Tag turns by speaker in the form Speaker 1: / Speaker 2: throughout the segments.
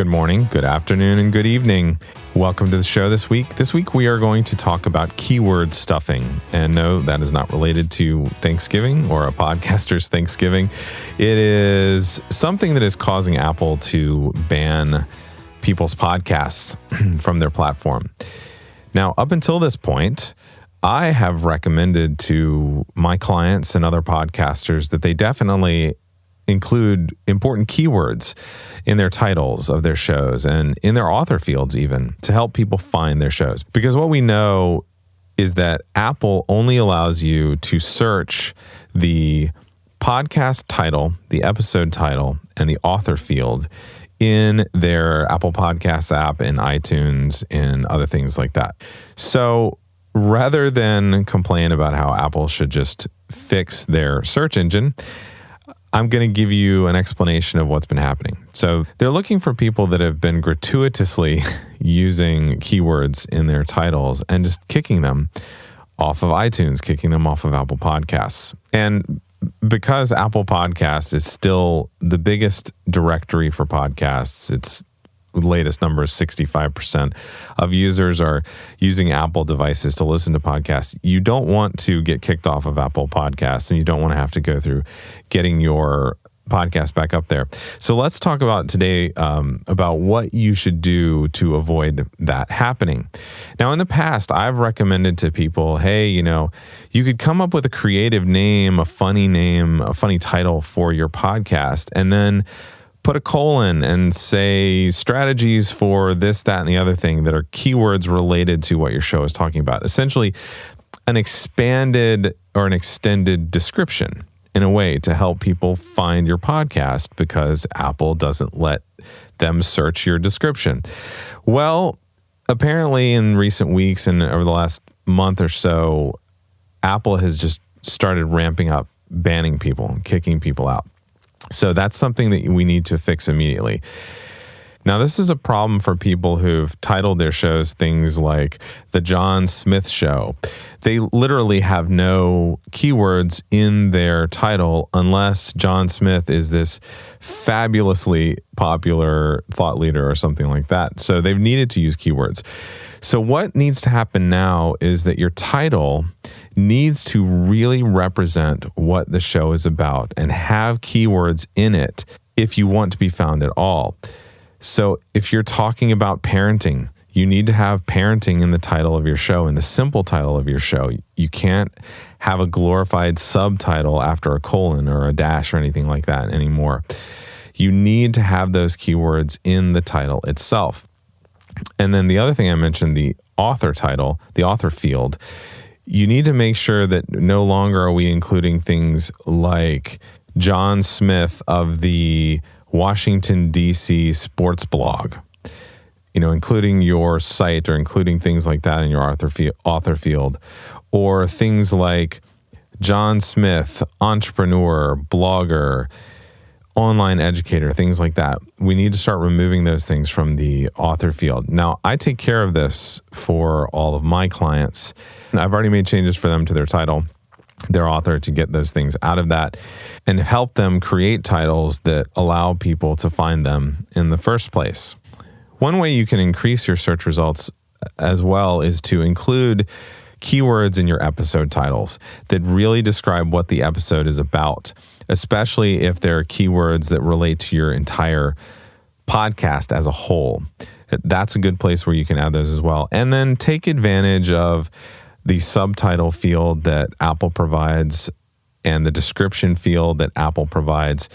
Speaker 1: Good morning, good afternoon, and good evening. Welcome to the show this week. This week we are going to talk about keyword stuffing. And no, that is not related to Thanksgiving or a podcaster's Thanksgiving. It is something that is causing Apple to ban people's podcasts from their platform. Now, up until this point, I have recommended to my clients and other podcasters that they definitely include important keywords in their titles of their shows and in their author fields even to help people find their shows. Because what we know is that Apple only allows you to search the podcast title, the episode title, and the author field in their Apple Podcasts app, in iTunes, and other things like that. So rather than complain about how Apple should just fix their search engine, I'm going to give you an explanation of what's been happening. So they're looking for people that have been gratuitously using keywords in their titles and just kicking them off of iTunes, kicking them off of Apple Podcasts. And because Apple Podcasts is still the biggest directory for podcasts, its latest number is 65% of users are using Apple devices to listen to podcasts. You don't want to get kicked off of Apple Podcasts, and you don't want to have to go through getting your podcast back up there. So let's talk about today about what you should do to avoid that happening. Now, in the past, I've recommended to people, hey, you could come up with a creative name, a funny title for your podcast, and then put a colon and say strategies for this, that, and the other thing that are keywords related to what your show is talking about. Essentially, an expanded or an extended description in a way to help people find your podcast because Apple doesn't let them search your description. Well, apparently in recent weeks and over the last month or so, Apple has just started ramping up banning people and kicking people out. So that's something that we need to fix immediately. Now, this is a problem for people who've titled their shows things like The John Smith Show. They literally have no keywords in their title unless John Smith is this fabulously popular thought leader or something like that. So they've needed to use keywords. So what needs to happen now is that your title needs to really represent what the show is about and have keywords in it if you want to be found at all. So if you're talking about parenting, you need to have parenting in the title of your show, in the simple title of your show. You can't have a glorified subtitle after a colon or a dash or anything like that anymore. You need to have those keywords in the title itself. And then the other thing I mentioned, the author title, the author field, you need to make sure that no longer are we including things like John Smith of the Washington, D.C. sports blog, including your site or including things like that in your author field, or things like John Smith, entrepreneur, blogger, online educator, things like that. We need to start removing those things from the author field. Now, I take care of this for all of my clients. I've already made changes for them to their title, their author, to get those things out of that and help them create titles that allow people to find them in the first place. One way you can increase your search results as well is to include keywords in your episode titles that really describe what the episode is about, especially if there are keywords that relate to your entire podcast as a whole. That's a good place where you can add those as well. And then take advantage of the subtitle field that Apple provides and the description field that Apple provides.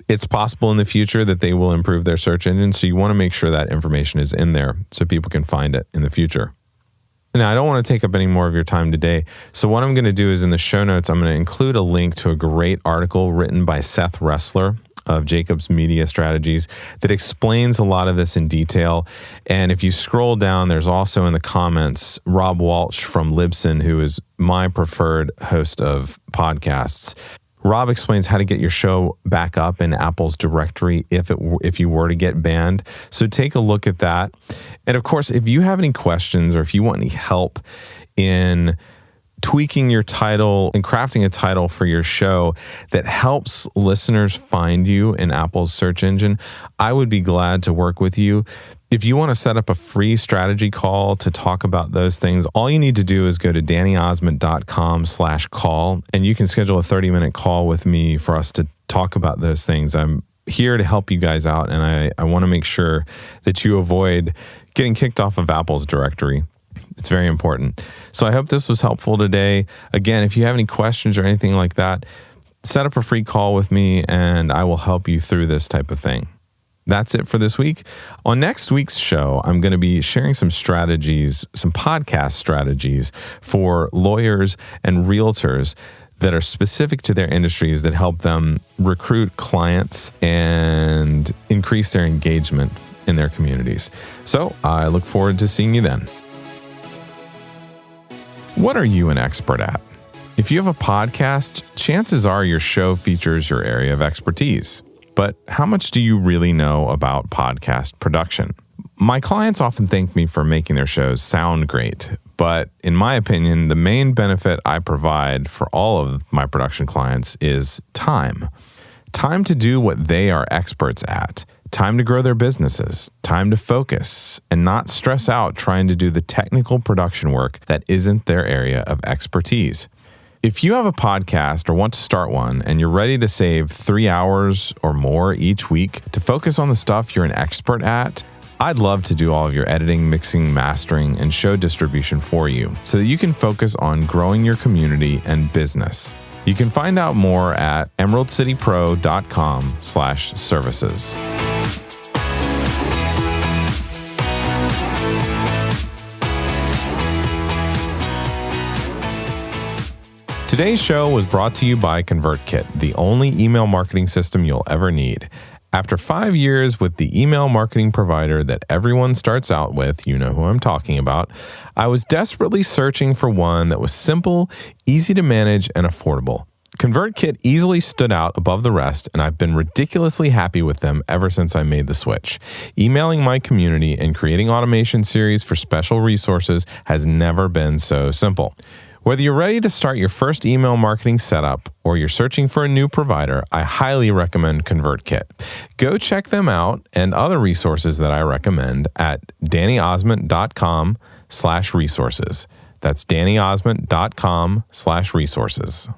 Speaker 1: It's possible in the future that they will improve their search engine, so you want to make sure that information is in there so people can find it in the future. Now, I don't want to take up any more of your time today, so what I'm going to do is in the show notes, I'm going to include a link to a great article written by Seth Ressler of Jacobs Media Strategies that explains a lot of this in detail. And if you scroll down, there's also in the comments Rob Walsh from Libsyn, who is my preferred host of podcasts. Rob explains how to get your show back up in Apple's directory if you were to get banned. So take a look at that. And of course, if you have any questions or if you want any help in tweaking your title and crafting a title for your show that helps listeners find you in Apple's search engine, I would be glad to work with you. If you want to set up a free strategy call to talk about those things, all you need to do is go to dannyosmond.com/call, and you can schedule a 30-minute call with me for us to talk about those things. I'm here to help you guys out, and I want to make sure that you avoid getting kicked off of Apple's directory. It's very important. So I hope this was helpful today. Again, if you have any questions or anything like that, set up a free call with me, and I will help you through this type of thing. That's it for this week. On next week's show, I'm going to be sharing some strategies, some podcast strategies for lawyers and realtors that are specific to their industries that help them recruit clients and increase their engagement in their communities. So I look forward to seeing you then. What are you an expert at? If you have a podcast, chances are your show features your area of expertise. But how much do you really know about podcast production? My clients often thank me for making their shows sound great, but in my opinion, the main benefit I provide for all of my production clients is time. Time to do what they are experts at. Time to grow their businesses. Time to focus and not stress out trying to do the technical production work that isn't their area of expertise. If you have a podcast or want to start one and you're ready to save 3 hours or more each week to focus on the stuff you're an expert at, I'd love to do all of your editing, mixing, mastering, and show distribution for you so that you can focus on growing your community and business. You can find out more at emeraldcitypro.com/services. Today's show was brought to you by ConvertKit, the only email marketing system you'll ever need. After 5 years with the email marketing provider that everyone starts out with, you know who I'm talking about, I was desperately searching for one that was simple, easy to manage, and affordable. ConvertKit easily stood out above the rest, and I've been ridiculously happy with them ever since I made the switch. Emailing my community and creating automation series for special resources has never been so simple. Whether you're ready to start your first email marketing setup or you're searching for a new provider, I highly recommend ConvertKit. Go check them out and other resources that I recommend at dannyosmond.com/resources. That's dannyosmond.com/resources.